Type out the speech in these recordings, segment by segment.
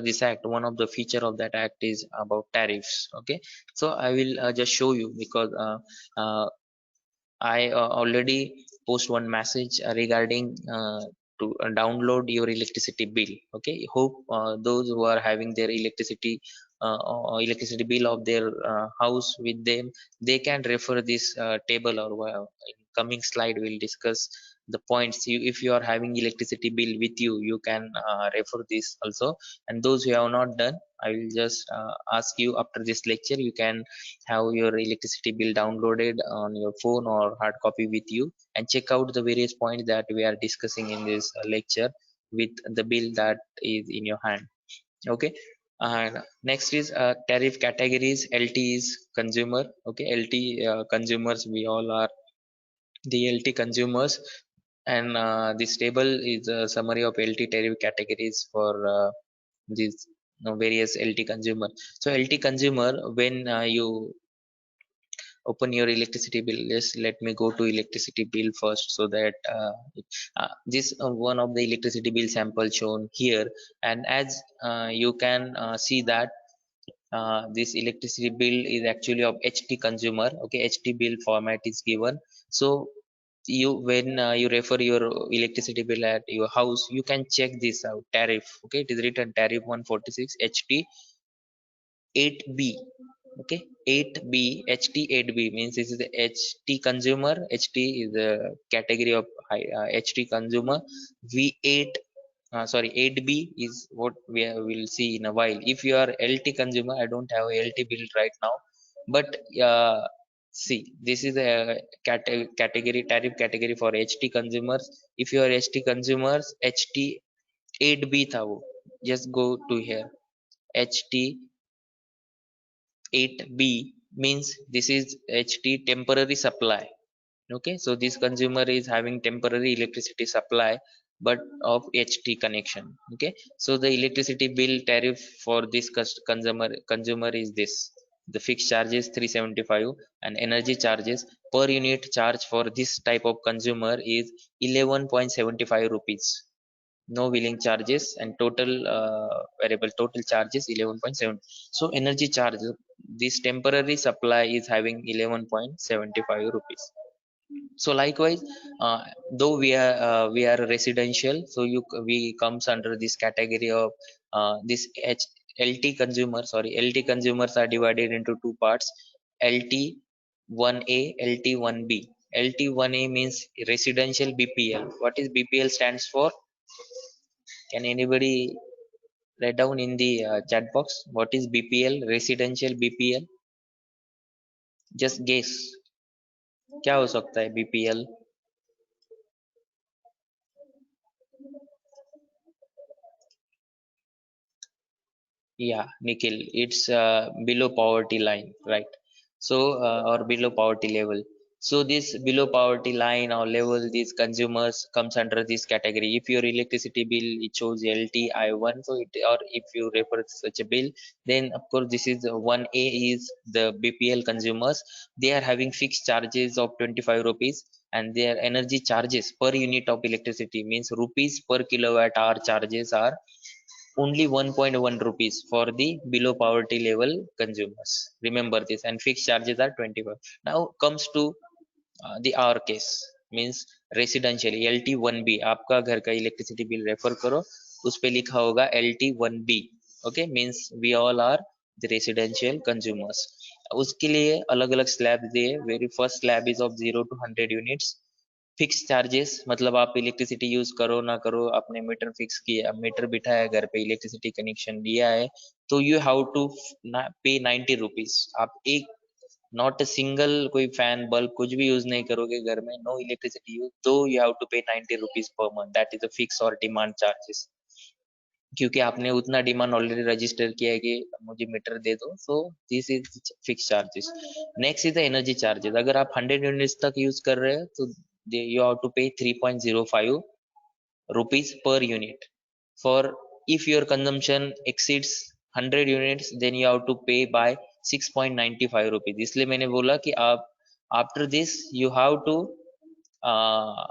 this act, one of the feature of that act is about tariffs. Okay, so I will just show you, because I already post one message regarding to download your electricity bill. Okay, hope those who are having their electricity bill of their house with them, they can refer this table, or in coming slide we'll discuss the points. If you are having electricity bill with you, you can refer this also. And those who have not done, I will just ask you after this lecture, you can have your electricity bill downloaded on your phone or hard copy with you, and check out the various points that we are discussing in this lecture with the bill that is in your hand. Okay, and next is tariff categories. LT is consumer. Okay, LT consumers, we all are the LT consumers. And this table is a summary of LT tariff categories for these various LT consumer. So LT consumer, when you open your electricity bill, just let me go to electricity bill first, so that this one of the electricity bill sample shown here. And as you can see that this electricity bill is actually of HT consumer. Okay, HT bill format is given. So you, when you refer your electricity bill at your house, you can check this out tariff. Okay, it is written tariff 146 HT 8B. Okay, 8B, HT 8B means this is the HT consumer. HT is the category of HT consumer. V8, sorry, 8B is what will see in a while. If you are LT consumer, I don't have a LT bill right now, but see, this is a category, tariff category for HT consumers. If you are HT consumers, HT 8B tha wo, just go to here, HT 8B means this is HT temporary supply. Okay, so this consumer is having temporary electricity supply, but of HT connection. Okay, so the electricity bill tariff for this consumer is this. The fixed charges 375, and energy charges per unit charge for this type of consumer is 11.75 rupees. No billing charges, and total variable total charges 11.7. So energy charge, this temporary supply is having 11.75 rupees. So likewise, though we are residential, so we comes under this category of this LT consumer. Sorry, LT consumers are divided into two parts: LT 1A, LT 1B. LT 1A means residential BPL. What is BPL stands for? Can anybody write down in the chat box what is BPL, residential BPL? Just guess, क्या हो सकता है BPL? Yeah, Nikhil, it's below poverty line, right? So, or below poverty level. So this below poverty line or level, these consumers comes under this category. If your electricity bill it shows LTI1, so it, or if you refer to such a bill, then of course this is 1A is the BPL consumers. They are having fixed charges of 25 rupees, and their energy charges per unit of electricity means rupees per kilowatt hour charges are only 1.1 rupees for the below poverty level consumers. Remember this, and fixed charges are 25. Now comes to the our case, means residential LT1B. आपका घर का electricity bill refer करो, उस पे लिखा होगा LT1B. Okay, means we all are the residential consumers. उसके लिए अलग अलग स्लैब दिए. Very first slab is of 0 to 100 units. Fix charges, मतलब आप इलेक्ट्रिसिटी यूज करो ना करो, आपने मीटर फिक्स किया, मीटर बिठाया घर पे, इलेक्ट्रिसिटी कनेक्शन लिया है, तो यू हैव टू पे 90 रुपीज. आप एक नॉट अ सिंगल कोई फैन बल्ब कुछ भी यूज नहीं करोगे घर में, नो इलेक्ट्रिसिटी यूज, तो यू हैव टू पे 90 rupees per month. That is a fix और डिमांड चार्जेस, क्योंकि आपने उतना डिमांड ऑलरेडी रजिस्टर किया है कि मुझे मीटर दे दो. So this is fix charges. Next is the energy charges. अगर आप 100 यूनिट्स तक यूज कर रहे हो, तो you have to pay 3.05 rupees per unit. For if your consumption exceeds 100 units, then you have to pay by 6.95 rupees. इसलिए मैंने बोला कि आप after this you have to uh,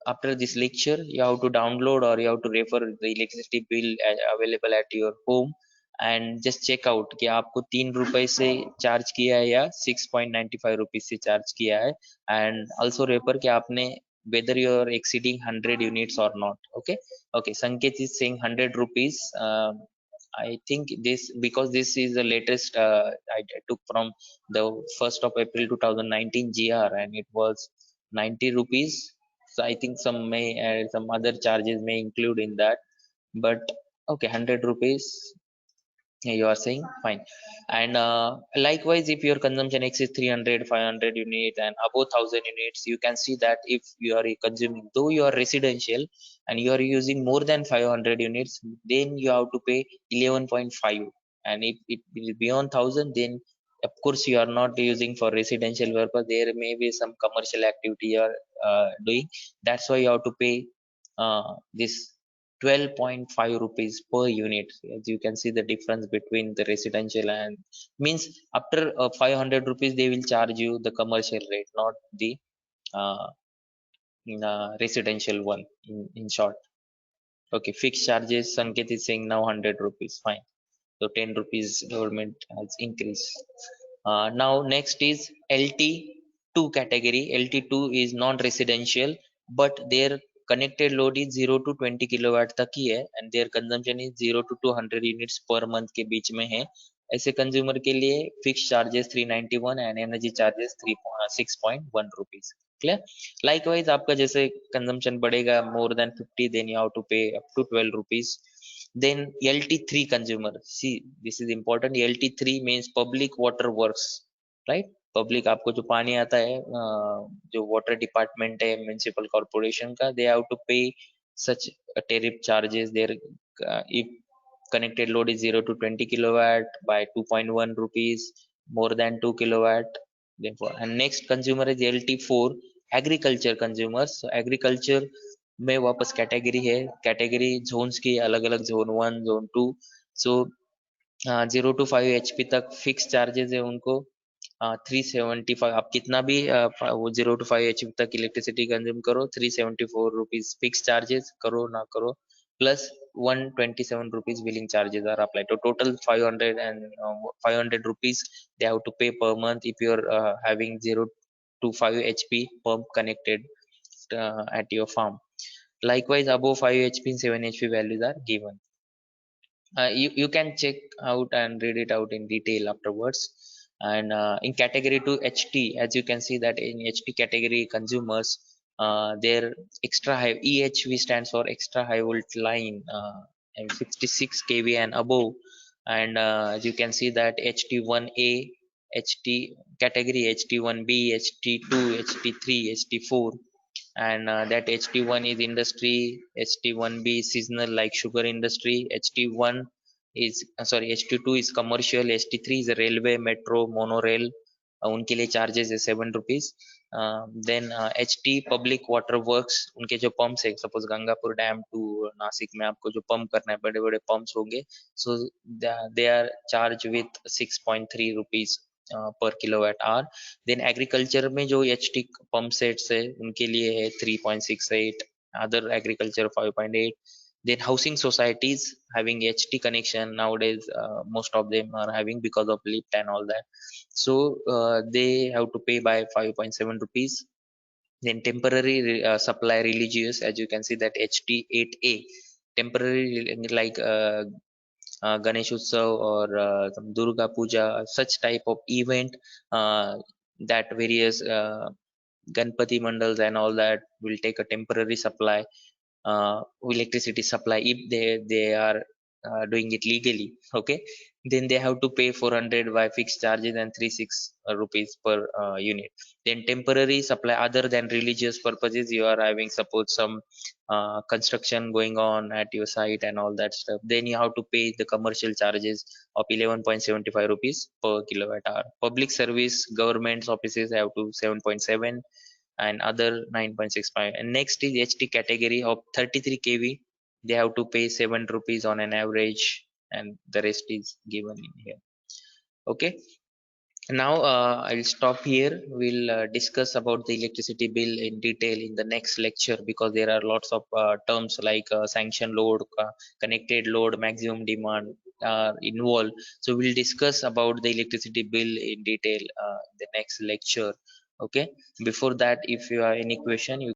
after this lecture you have to download or you have to refer the electricity bill available at your home and just check out कि आपको 3 रुपए से charge किया है या 6.95 रुपीज से charge किया है, and also refer कि आपने whether you are exceeding 100 units or not. Okay, okay, Sanket is saying 100 rupees. I think this because this is the latest I took from the 1st of April 2019 GR and it was 90 rupees. So I think some other charges may include in that, but okay, 100 rupees. Yeah, you are saying fine. And likewise, if your consumption exceeds 300, 500 units and above 1000 units, you can see that if you are consuming, though you are residential and you are using more than 500 units, then you have to pay 11.5. And if it is beyond 1000, then of course you are not using for residential purpose. There may be some commercial activity you are doing. That's why you have to pay this 12.5 rupees per unit. As you can see the difference between the residential and means after 500 rupees they will charge you the commercial rate, not the uh, residential one, in short. Okay, fixed charges, Sanket is saying now 100 rupees, fine. So 10 rupees government has increased. Now next is LT2 category. LT2 is non-residential, but their connected load is 0 to 20 kilowatt तक ही है and their consumption is 0 to 200 units per month के बीच में है. ऐसे consumer के लिए fix charges 391 and energy charges 6.1 rupees. Clear. Likewise आपका जैसे कंजम्पशन बढ़ेगा more than 50 then you have to pay up to 12 rupees. Then LT3 consumer, see this is important. LT3 means public water works, right? Public आपको जो पानी आता है जो water department है म्युनिसिपल कॉर्पोरेशन का, they have to pay such tariff charges there if connected load is 0 to 20 kilowatt by 2.1 rupees, more than 2 kilowatt therefore. And next consumer is LT4 agriculture consumers. So agriculture में वापस category है, category Jones की अलग अलग, zone 1 zone 2. So 0 to 5 HP तक fix charges है उनको. 375 आप कितना भी वो 0 to 5 HP तक इलेक्ट्रिसिटी कंज्यूम करो, 374 रुपीज फिक्स चार्जेस, करो ना करो, plus 127 rupees billing charges are applied. So total 500 and 500 rupees they have to pay per month if you are having 0 to 5 HP pump connected at your farm. Likewise, above 5 HP and 7 HP values are given. You can check out and read it out in detail afterwards. And in category 2 HT, as you can see that in HT category consumers, their extra high EHV stands for extra high volt line, and 66 kV and above. And as you can see that HT1A, HT category, HT1B, HT2, HT3, HT4, and that HT1 is industry, HT1B is seasonal like sugar industry, HT1 is sorry, HT2 is commercial, HT3 is railway, metro, monorail. उनके लिए charges है 7 rupees. Then HT public water works, उनके जो pumps है, suppose Gangapur dam to Nashik में आपको जो pump करना है, बड़े बड़े पंप्स होंगे, so they are charge with 6.3 rupees per kilowatt hour. Then agriculture में जो HT पंप सेट्स है उनके लिए है 3.68, other agriculture 5.8. Then housing societies having HT connection nowadays, most of them are having because of lift and all that. So they have to pay by 5.7 rupees. Then temporary supply religious, as you can see that HT8A, temporary like Ganesh Utsav or some Durga Puja, such type of event, that various Ganpati mandals and all that will take a temporary supply, electricity supply if they are doing it legally. Okay, then they have to pay 400 by fixed charges and 36 rupees per unit. Then temporary supply other than religious purposes, you are having suppose some construction going on at your site and all that stuff, then you have to pay the commercial charges of 11.75 rupees per kilowatt hour. Public service government offices have to 7.7 and other 9.65. And next is HT category of 33 kV, they have to pay 7 rupees on an average, and the rest is given in here. Okay, Now I'll stop here. We'll discuss about the electricity bill in detail in the next lecture, because there are lots of terms like sanction load, connected load, maximum demand involved. So we'll discuss about the electricity bill in detail in the next lecture. Okay, before that, if you have any question, you